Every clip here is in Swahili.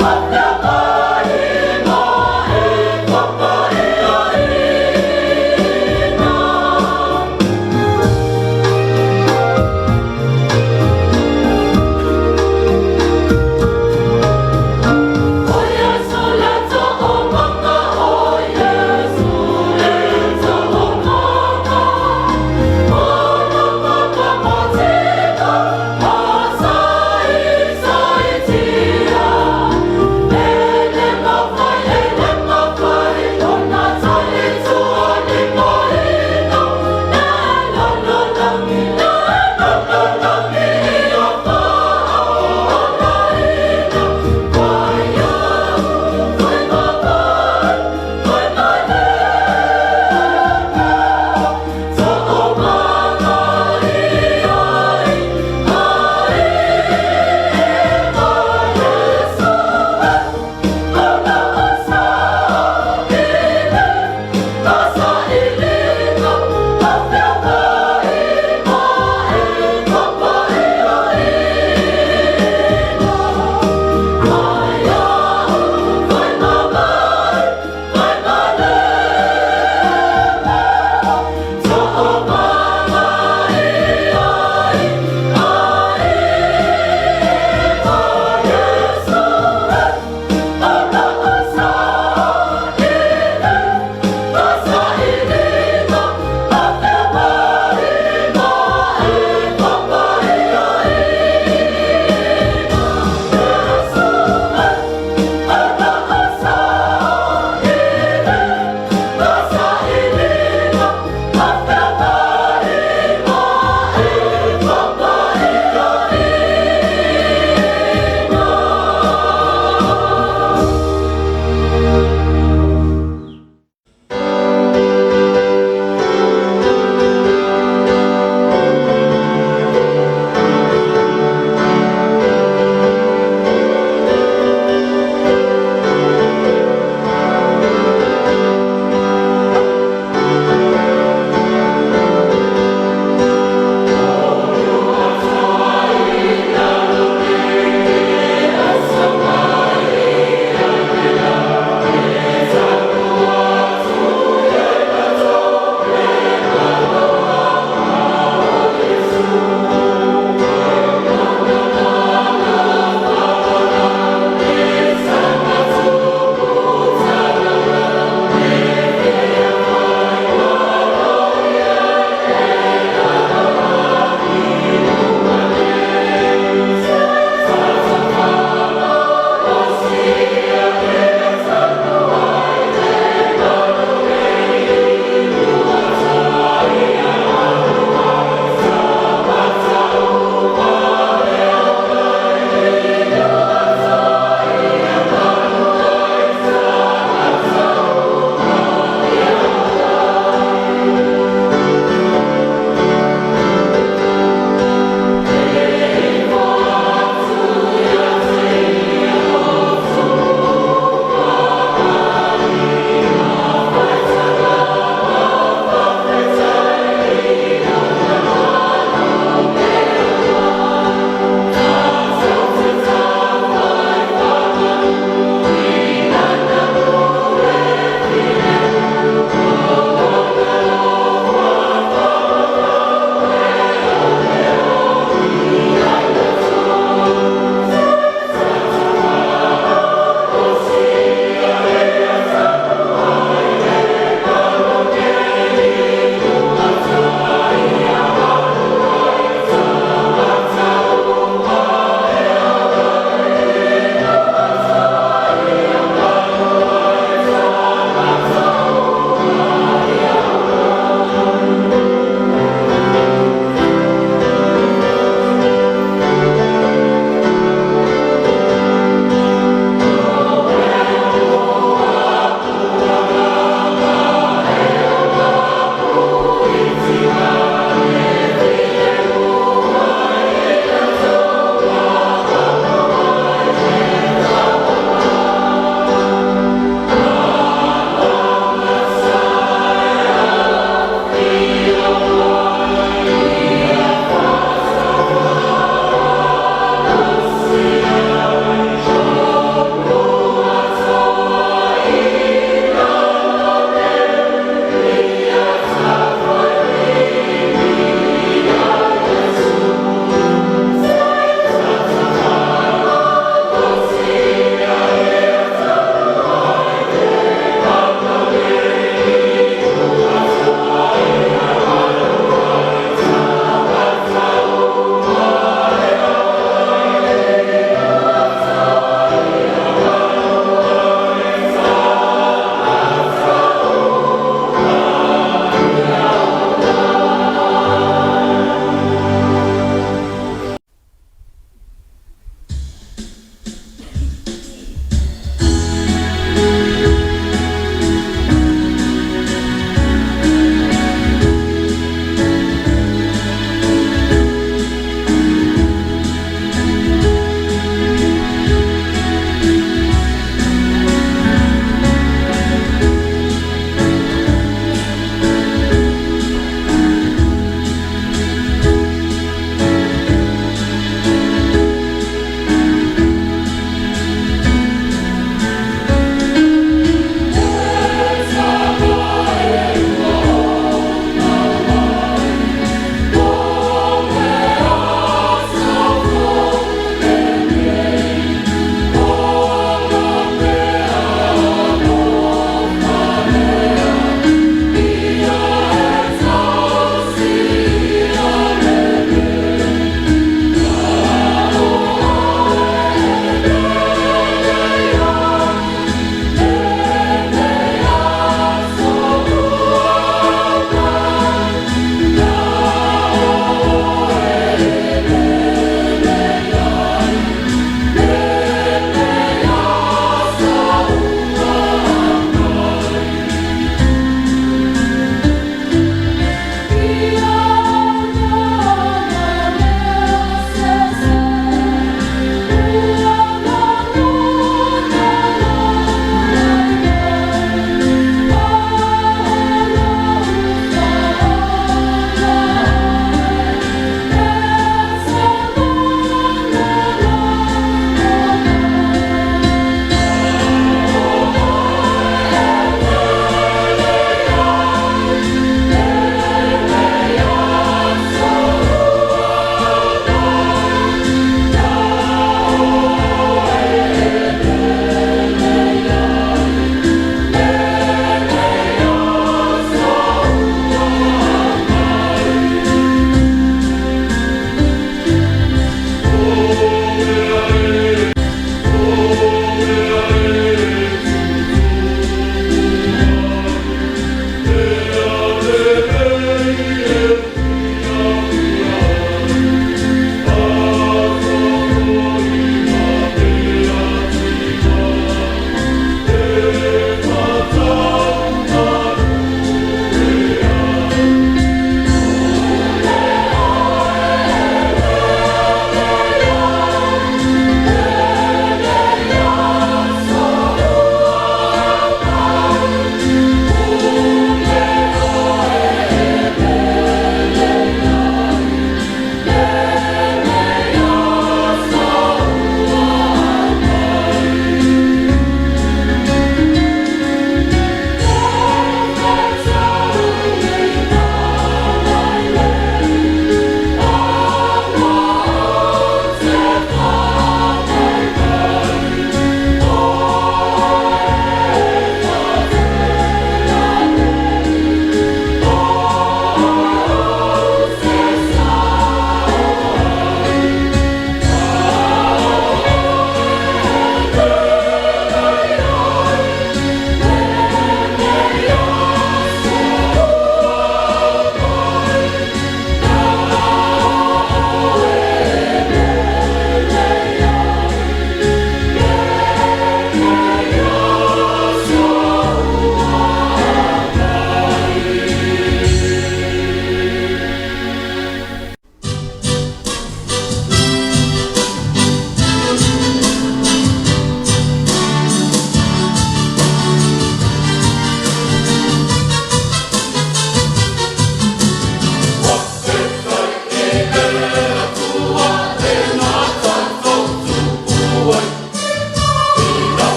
Hey!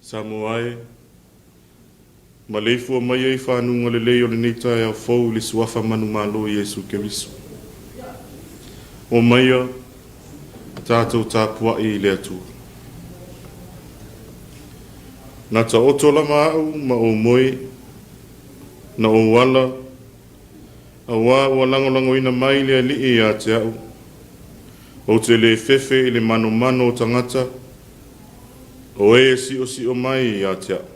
Samoa ma le fua mai ai whanunga le leo le neita e au fau le suafa manu malo Yesu Keriso. O maia tātou Tapua'iga le atua. Nā ta otola maau ma o moe, na o wala, a wā ua langolango ina mai le ali a Taeao. O te le fefe i le mano mano o tangata, o e si o mai a Taeao.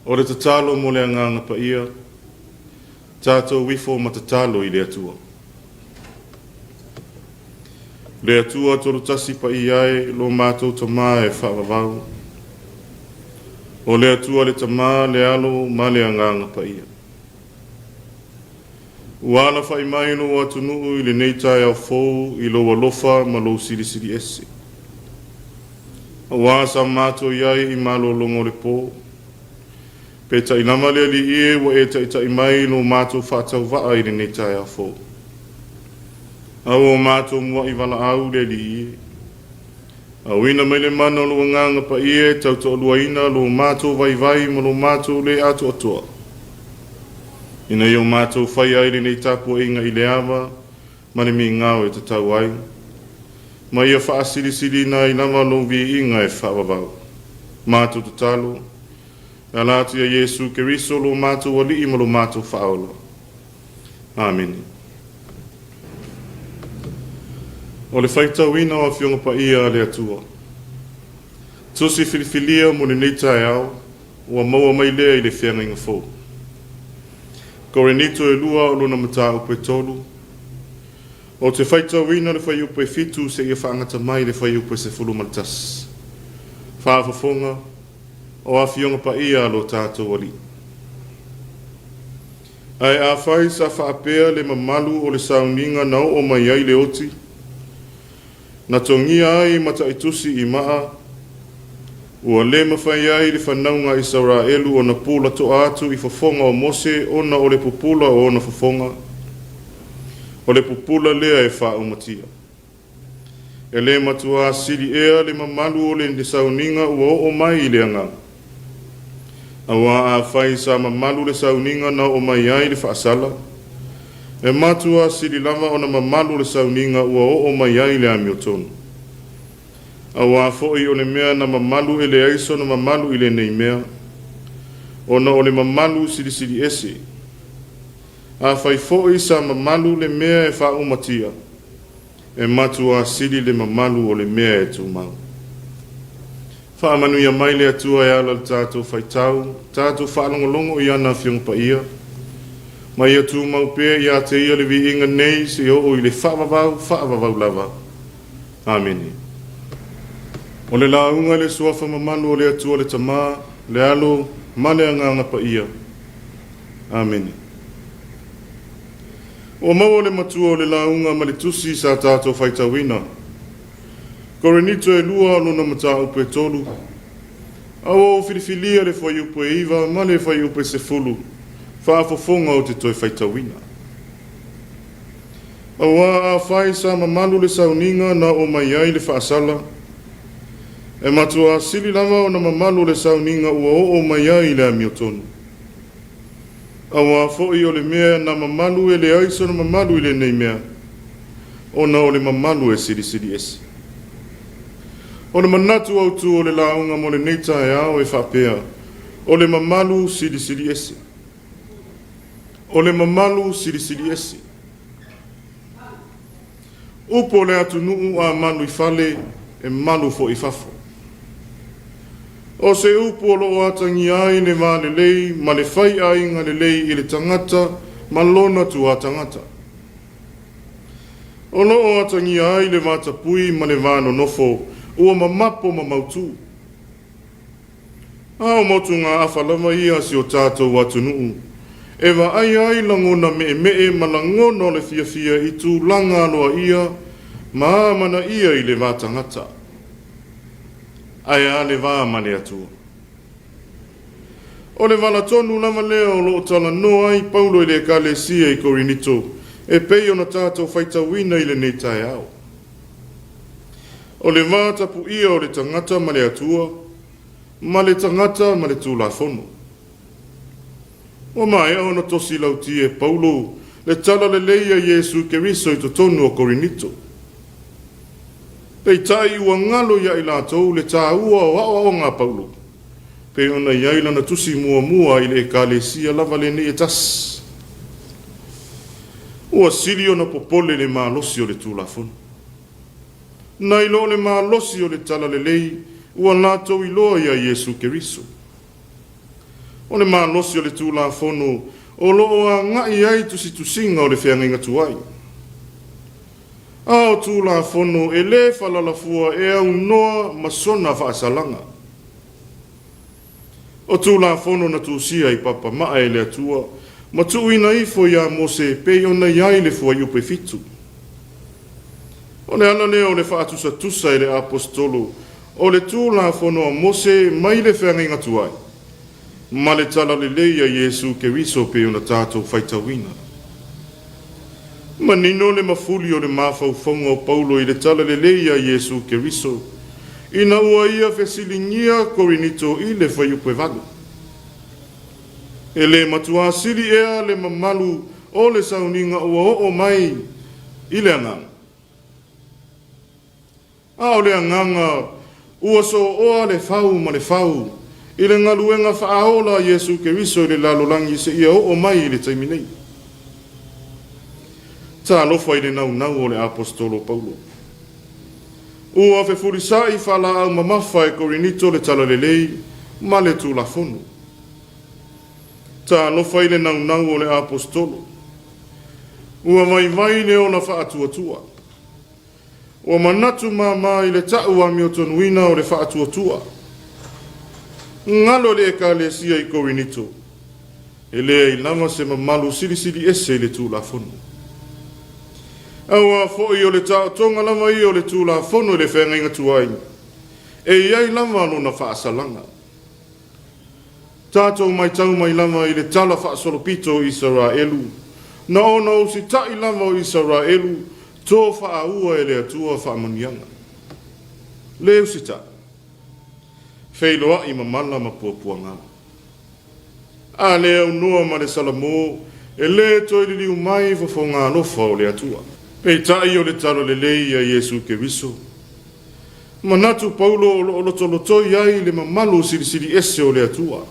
O le tatalo mo le anganga pa ia, tātou wifo ma tatalo i le atua. Le atua tolu tasi pa iae lo mātou tamā e whaavavau. O le atua le tamā le alo ma le anganga pa ia. Uala whai mai no atunuu i le neitai au fou i lo walofa ma lo siri siri ese. Wasa mātou iai i malo longo le pō. Pe ta inama le li ie wa e ta imai no mātou whātau waa i le neitai au fou. Au o mātou mua i wala au le li ie. Au ina mai le mana lo nganga pa ie tau to luaina lo mātou vai vai ma lo mātou le atu atua. Ina i o mātou whai aile nei Tapua'iga i le awa, mani mi ngāo e te tau ai. Ma ia wha asiri siri na i nama lo vi inga e whaavavau. Mātou te talo, e alatu ia Yesu Keriso lo mātou wali ima lo mātou whaola. Amen. O le whaitauina o a fionga pa ia le atua. Tusi filifilia mo le nei Taeao, ua maua mai lea i le whianga inga fōu. Kore nito e lua o lona mata upe tolu. O te whaitauina le whai upe fitu se ia whaangata mai le whai upe se fulu maltas. Whaafafonga o a fionga pa ia lo tātou wali. Ai a whai sa whaapea le mamalu o le sauninga nau o mai ai le oti. Na tongia ai mata itusi i maa. Ua le mawhai ai le whanaunga i Sauraelu o na pula to atu i whafonga o Mose ona o le pupula o na whafonga. O le pupula lea e wha umatia. E le matua siri ea le mamalu o le sauninga ua o mai i le anga. Awa a whai sa mamalu le sauninga na o mai ai le whaasala. E matua siri lava o na mamalu le sauninga ua o mai ai le amiotonu. Awa fo'i o le mea na mamalu e le aiso na mamalu i le nei mea. O na o le mamalu siri siri ese. A fai fo'i sa mamalu le mea e wha umatia. E matua siri le mamalu o le mea e tu mau. Wha amanu ia mai le atua e ala le tātou fai tau. Tātou wha alongolongo i ana fiong pa ia. Ma ia tu mau pēr ia te ia le vi inga nei se o i le whaavavau lava. Amen. O le launga le suafa mamanu o le atua le tamā, le alo, mane anganga pa ia. Amen. O maua le matua o le launga ma le tusi sa tātou whaitawina. Kore nito e lua o luna mata upe tolu. Awa o filifilia le whai upe iwa, ma le whai upe se fulu. Whaafofonga o te toi whaitawina. Awa a whai sa mamalu le sauninga na o mai ai le whaasala. E matua sili lava o na mamalu le sauninga ua o mai ai le amiotonu. Awa fo'i o le mea na mamalu e le aiso na mamalu i le nei mea. O na o le mamalu e siri siri esi. O le manatu au tu o le launga mo le nei Taeao e whapea. O le mamalu siri siri esi. O le mamalu siri siri esi. Upo le atu nuu a malu i fale e malu fo i fafo. O se upo lo atangi ai le ma le lei, ma le fai ai nga le lei i le tangata, ma lona tu a tangata. O lo atangi ai le matapui ma le vano nofo, ua mamapo ma mautu. Ao motu ngā awhalama ia si o tātou atu nuu. Ewa ai langona me ma langona le fia i tu langa loa ia, ma mana ia i le vātangata. Ai le vā mane atua. O le vala tonu lama lea o lo tala noa ai Paulo i le ekalesia i Korinito, e pei ona tātou whaitawina i le nei Taeao. O le vā tapua'iga o le tangata ma le atua, ma le tangata ma le tūlafono. O mai au na tosi lauti e Paulo, le tala le leia Iesu Keriso i to tonu o Korinito. Pei tai ua ngalo ia i lātou le tā ua o ngā Paulo. Pei ona iai lana tusi mua i le ekalesia lava le ne e tas. Ua siri ona popole le mālosi o le tūlafono. Nai lo le mālosi o le tala le lei, ua lātou i loa ia Iesu Keriso. O le mālosi o le tūlafono, o loo a ngai ai tusinga o le whianginga tuai. Ao tūlafono e le whalalafua e au noa masona whaasalanga. O tūlafono na tūsia i papa maa e le atua, ma tuuina ifo ia Mose pei ona iai le fua iupe fitu. O le ana leo le whaatusa tusa e le apostolo, o le tūlafono a Mose mai le whianginga tuai. Ma le tala le leia Iesu Keriso pe ona tātou whaitawina. Ma nino le mafuli o le mawhauwhonga o Paulo i le tala le leia Iesu Keriso. Ina ua ia whesilingia Korinito i le whaiupe valu. E le matua siri ea le mamalu o le sauninga ua o mai i le anganga. A o le anganga ua so oa le whau ma le whau. I le ngaluenga whaaola Iesu Keriso i le lalolangi se ia o mai i le taiminei. Tā lofa i le nau o le apostolo Paulo. Ua whewhurisai whala au mamafa e Korinito le tala le lei, ma le tūlafono. Tā lofa i le nau o le apostolo. Ua mai le ona whaatuatua. Ua manatu mama i le tau a miotonuina o le whaatuatua. Ngalo le ekalesia i Korinito. E lea i lama se mamalu siri ese le tūlafono. Aua fo'i o le tonga lama i o le tūlafono le whengainga tuai. E iai lama lona whaasalanga. Tātou mai tau mai lama i le tala whaasolopito i Israelu. Na ona o si tai lama o Israelu, tō whaaua e le atua whaamanianga. Leo si tai. Wheiloa i mamala ma puapuanga. A lea unua ma le salamo, e le toi li liu mai fofonga lofa o le atua. Pei tai o le talo le lei a Iesu Keriso. Manatu Paulo o loto iai le mamalu siri ese o le atua.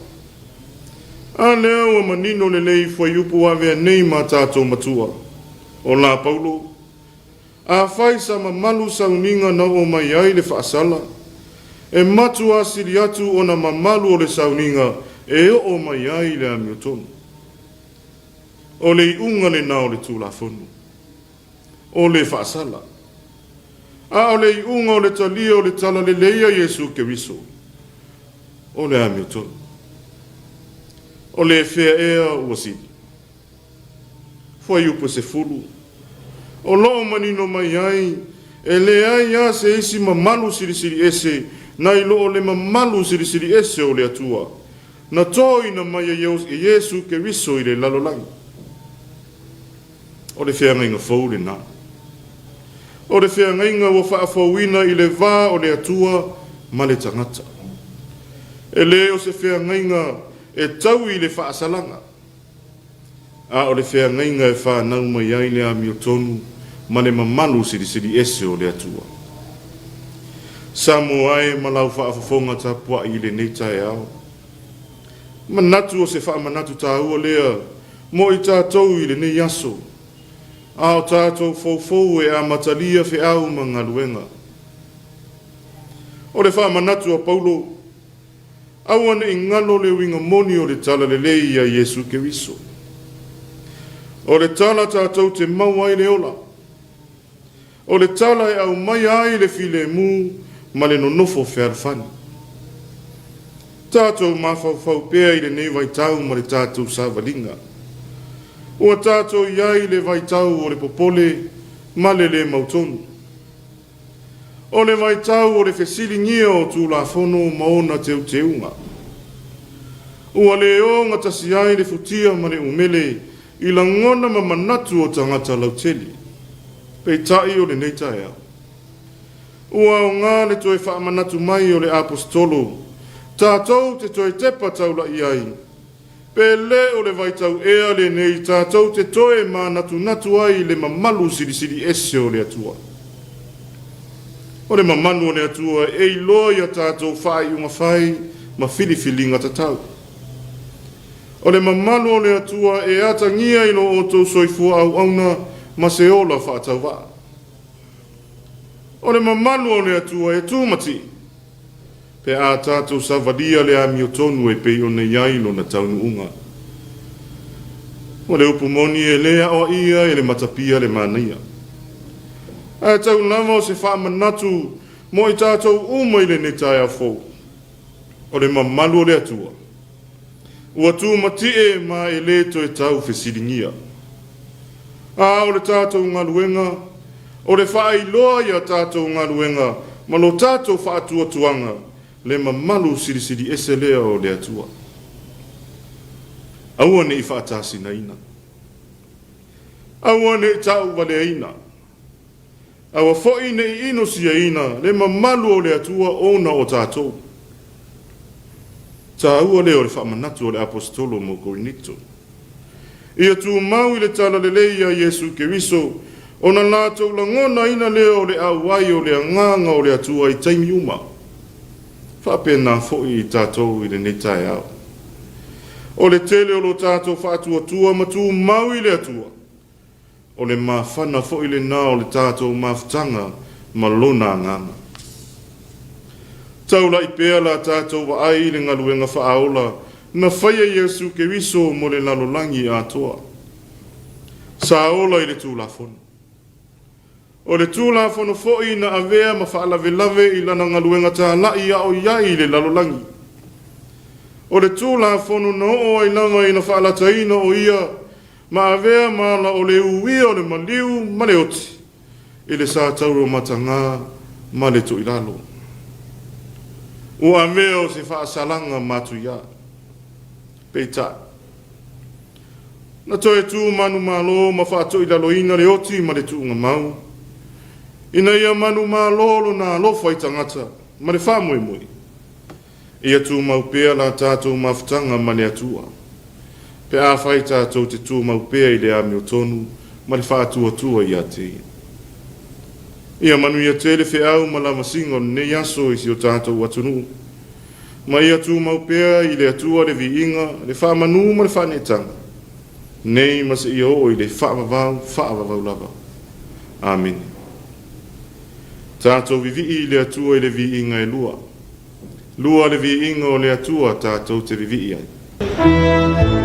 A lea ua manino le lei fua iupu avea nei ma tātou matua. O la Paulo. A whai sa mamalu sauninga na o mai ai le whaasala. E matua siri atu o na mamalu o le sauninga e o mai ai le amiotonu. O le iunga le nao le tūlafono. O le whaasala. A o le iunga o le talia o le tala le leia Iesu Keriso. O le amiotonu. O le whea ea ua siri. Fua iupa se fulu. O loo manino mai ai, e le ai a se isi mamalu siri ese, na i loo le mamalu siri ese o le atua. Na toi na mai e Iesu Keriso i le lalolangi. O le whianga inga fau le nā. O le whiangainga wa whaafauina i le vā o le atua ma le tangata. E le o se whiangainga e tau i le whaasalanga. A o le whiangainga e whanau mai ai le ami o tonu ma le mamalu siri ese o le atua. Samoa e malau whaafafonga Tapua'iga le nei Taeao. Manatu o se whaamanatu tāua lea mo i tātou i le nei aso. A o tātou fau e a matalia whi au ma ngā luenga. O le whaamanatu a Paulo, awane i ngalo le winga moni o le tala le lei a Yesu Keriso. O le tala tātou te maua i le ola. O le tala e au mai ai le file mu ma le nonofo whearwhani. Tātou mawhau pēa i le nei vai tau ma le tātou sāwalinga. Ua tātou iai le vai tau o le popole ma le mautonu. O le vai tau o le whesili ngia o tū la whono maona teuteunga. Ua le o ngatasi ai le futia ma le umele i la ngona ma manatu o tangata lauteli. Pei tai o le nei Taeao. Ua o ngā le toe whaamanatu mai o le apostolo. Tātou te toe tepa taula i ai. Pe le o le vai tau ea le nei tātou te toe ma natu ai le mamalu siri ese o le atua. O le mamanu o le atua e iloa tātou whai unga whai ma whiliwhilinga tatau. O le mamalu o le atua e atangia ilo o tau soifua au auna ma se ola whaatau waa. O le mamalu o le atua e tūmati. Pe a tātou savadia le ami o tonu e pei o ne iailo na taunu unga. O le upumoni e lea o ia e le matapia le mania. A tau lama o se whaamanatu mo i tātou umai le ne taia fōu. O le mamalu o le atua. Ua tūmati e ma e le to e tau whesiringia. A o le tātou ngā luenga, o le whaailoa ia tātou ngā luenga, ma lo tātou whaatua tuanga, le mamalu siri ese lea o le atua. Aua ne i whaatasi na ina. Aua ne i tau wale ina. Aua fōi ne i ino sia ina, le mamalu o le atua ona o tātou. Tā ua leo le whaamanatu o le apostolo mo Korinito. Ia tū mau i le tala le leia Yesu Keriso, o na lātou la ngona ina leo le awai o le anganga o le atua i taimi uma. Whapena fōi i tātou i le ne Taeao. O le tele o lo tātou whaatua tua ma tū mau i le atua. O le mawhana fōi le nā o le tātou mawhtanga ma lona anganga. Taula i pēa la tātou wa ai le ngaluenga whaaola na whaia Yesu Keriso mo le lalolangi atoa. Saola i le tūlafono. O le tūlafono fōi na avea ma whaalave i lana ngaluenga tā lai a o iai le lalolangi. O le tūlafono na o ai lama i na whaalataina o ia ma avea ma la o le ui o le maliu ma le oti. I le sā tauro matanga ma le to ilalo. Ua mea o se whaasalanga matu ia. Peita. Na toe tū manu malo ma whaato i laloina le oti ma le tūnga mau. Ina ia manu malo lo na alofa i tangata ma le whamoe moe. Ia tū mau pēa la tātou mawhtanga ma le atua. Pe a whai tātou te tū mau pēa i le ami o tonu ma le whaatua tua i a te. Ia manu ia tele whiau ma la masingo ne yaso i si o tātou atunu. Ma ia tū mau pēa i le atua le vi inga, le whaamanu ma le whaanetanga. Nei ma se ia o i le whaavavau lava. Amen. Tātou vivi i le atua i le vi inga e lua. Lua le vi inga o le atua tātou te vivi i ai. Yeah.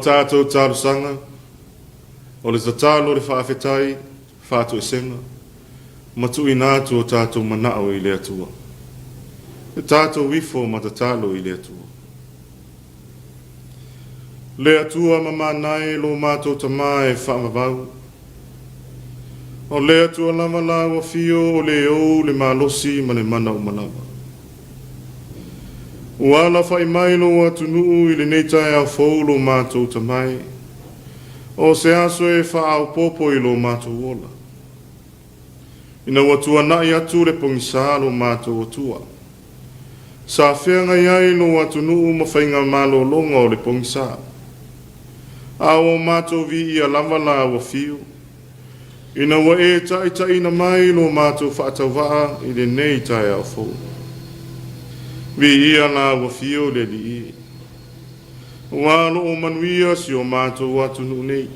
tātou tārusanga, o le tatalo le whaafetai, whātu e senga, matu i nātu o tātou manao i le atua. E tātou wifo matatalo i le atua. Le atua mamanai lo mātou tamae whaamavau. O le atua lama la wa fio o le o le malosi ma le mana o malawa. Uala whai mai lo atu nuu i le neitai au fau lo mātou tamae. O se aso e wha au popo i lo mātou ola. Ina watua nai atu le pongisā lo mātou atua. Sa whianga iai lo atu nuu ma whainga malo longa o le pongisā. A o mātou vi i a lava la wa fio. Ina wa e tai na mai lo mātou whaatau waa i le nei tai au fau. Vi ia la wa fio le li i. Walo o manuia si o mātou atu nu nei.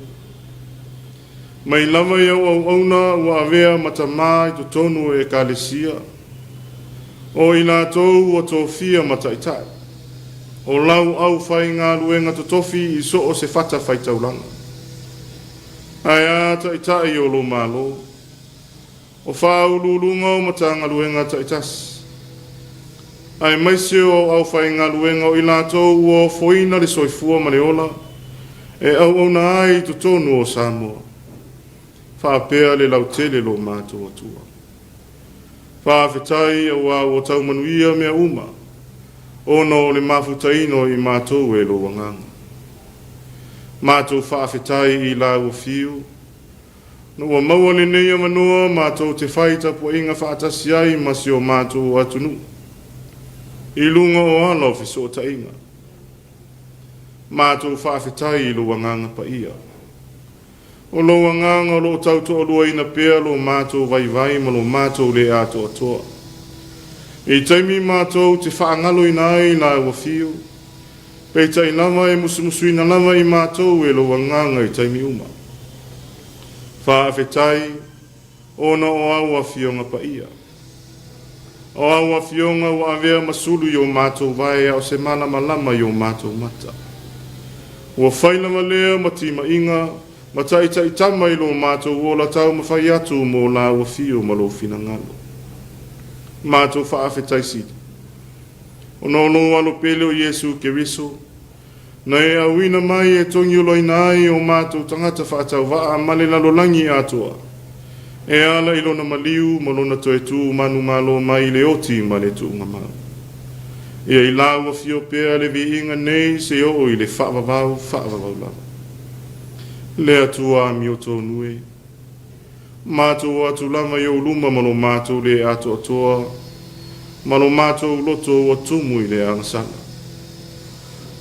Mai lava iau au auna wa avea matamai to tonu e kalesia. O i la tou o tofia mataitai. O lau au whai ngā luenga to tofi i so o se whata whai taulanga. Ai ata i tai o lo malo. O whau lulunga o matanga luenga ta i tas. Ai maise o au whai ngā luenga o i lātou o foina le soifua maleola. E au na ai to tonu o Samoa. Whapea le lautele lo mātou atua. Whawhetai o tau manuia mea uma. Ono le mafutaino i mātou e lo wanganga. Mātou whaafetai i la ua fiu. No ua maua le neia manoa mātou te whai Tapua'iga whaatasi ai masi o mātou atunu. I lunga o ala o fiso o tainga. Mātou whaafetai i lo wanganga pa ia. O lo wanganga lo tauto o lua ina pea lo mātou vai ma lo mātou le ato atoa. I taimi mātou te whaangalo ina ai la ua fiu. Peita i lava e musumusu ina lava i mātou e lo wanganga i taimi uma. Whaafetai, ona o aua fionga pa ia. O aua fionga wa avea masulu i o mātou vai au se mana malama i o mātou mata. Ua whaila malea matima inga, mataita i tama i lo mātou o la tau mawhai atu mo la ua fio ma lo fina ngalo. Mātou whaafetai sidi. O no alo pele o Yesu ke riso, na e awina mai e tongi uloi nai o mātou tangata whaatau waa male lalo langi atua. E ala ilona maliu, malona toe tu manu malo mai le oti male tu ngamau. Ia i laua fio pea le vi inga nei se o i le whaavavau lava. Le atua mi o tō nui. Mātou atu lama i o luma malo mātou le ato atoa, malo mātou loto o tumu i le angasala.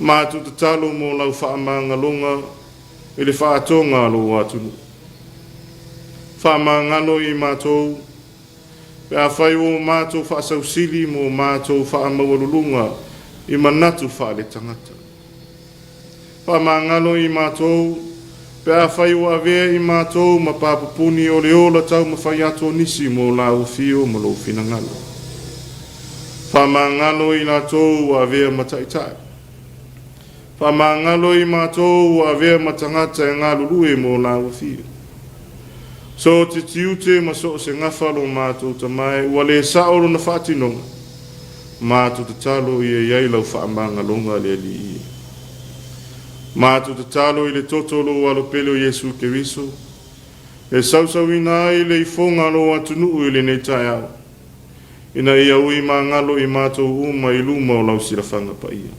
Mātou te talo mo lau whaamanga longa i le whaatonga lo atunu. Whaamanga lo i mātou, pe a whai o mātou whaasausili mo mātou whaamawalulunga i manatu whaale tangata. Whaamanga lo i mātou, pe a whai o avea i mātou ma pāpupuni o le ola tau ma whai ato nisi mo la ufio ma lo finangalo. Whamangalo i lātou o avea mataitai. Whamangalo i mātou o avea matangata e ngā lurue mo la ufio. So te tiute ma so se ngawhalo mātou tamai ua le saoro na whaatinonga. Mātou te talo i e iai lau whaamangalonga le li i. Mātou te talo i le totolo alo pele o Yesu ke riso. E sausau ina ai le i fonga lo atunu i le nei Taeao. Ina ia ui ma ngalo i mātou uma i luma o lau sirafanga pa ia.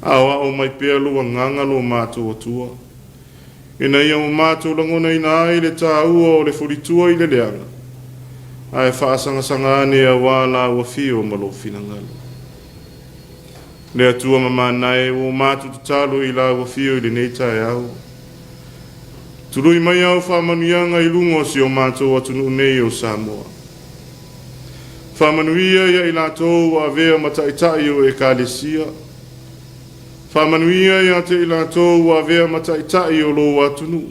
Awa o mai pea lua ngangalo mātou atua. Ina ia o mātou langona ina ai le tāua o le furitua i le leanga. Ai whaasanga ane a wala ua fio ma lo finangalo. Le atua mamanae o mātou te talo i la ua fio i le nei Taeao. Tului mai au whamanuianga i lungo si o mātou atunu nei o Samoa. Whamanuia ia i lātou a vea mataitai o e kālesia. Whamanuia ia te i lātou a vea mataitai o lo atunu.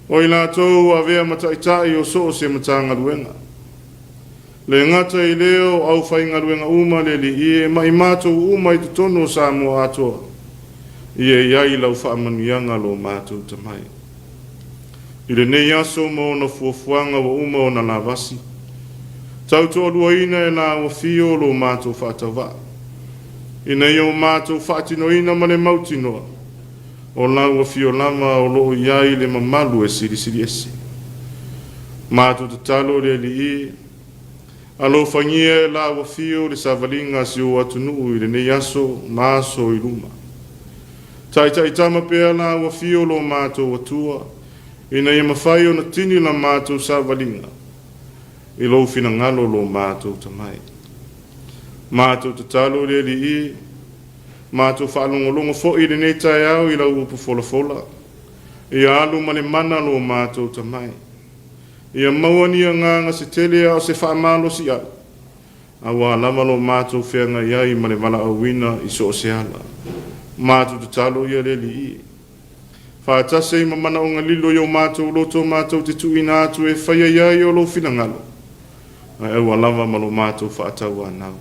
O i lātou a vea mataitai o so se matanga luenga. Le ngata i leo au whainga ruenga uma le li i e mai mātou uma i tutono Samoa atoa. Ia iai lau whaamanuianga lo mātou tamai. I le nei aso mo na fuafuanga wa uma o na lavasi. Tau to aduaina e la wa fio lo mātou whaatawa. I nei o mātou whaatinoina ma le mautinoa. O la wa fio lama o lo iai le mamalu e siri siri esi. Mātou te talo le li i. Alo fangia la wa fio le savalinga si o atunu i le nei aso maso i luma. Tai tama pea la wa fio lo mātou watua. Ina ia mawhai o na tini la mātou savalinga. I lo fina ngalo lo mātou tamai. Mātou te talo le li i. Mātou whaalongolongo fo i le nei Taeao i la upu fola. Ia alu mane mana lo mātou tamai. Ia mawani a nganga se tele au se whaamalo si au. Awa lama lo mātou whianga iai mane wala awina i so se ala. Mātou te talo ia le li i. Whaatase i mamana o ngalilo i o mātou loto mātou te tuina atu e whaia iai o lo finangalo. Ai awa lava malo mātou whaatau anau.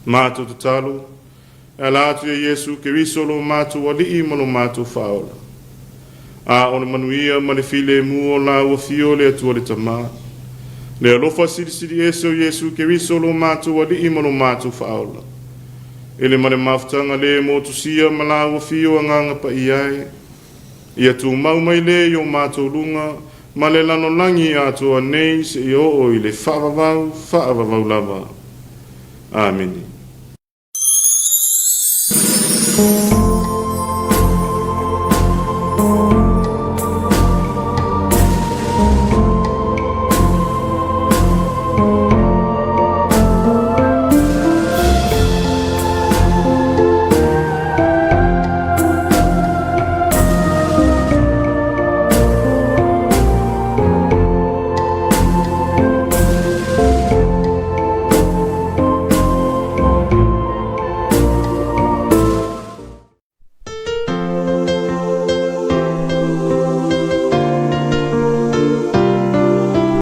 Mātou te talo, e la atu e Yesu ke riso lo mātou ali i malo mātou whaola. A o le manuia ma le file mu o la ua fio le atua le tama. Le alofa siri siri ese o Yesu ke riso lo mātou ali i malo mātou whaola. Ele ma le maftanga le mo tusia ma la ua fio anganga pa iai. Ia tu mau mai le i o mātou lunga, ma le lano langi atua nei se i o i le whaavavau lava. Amen.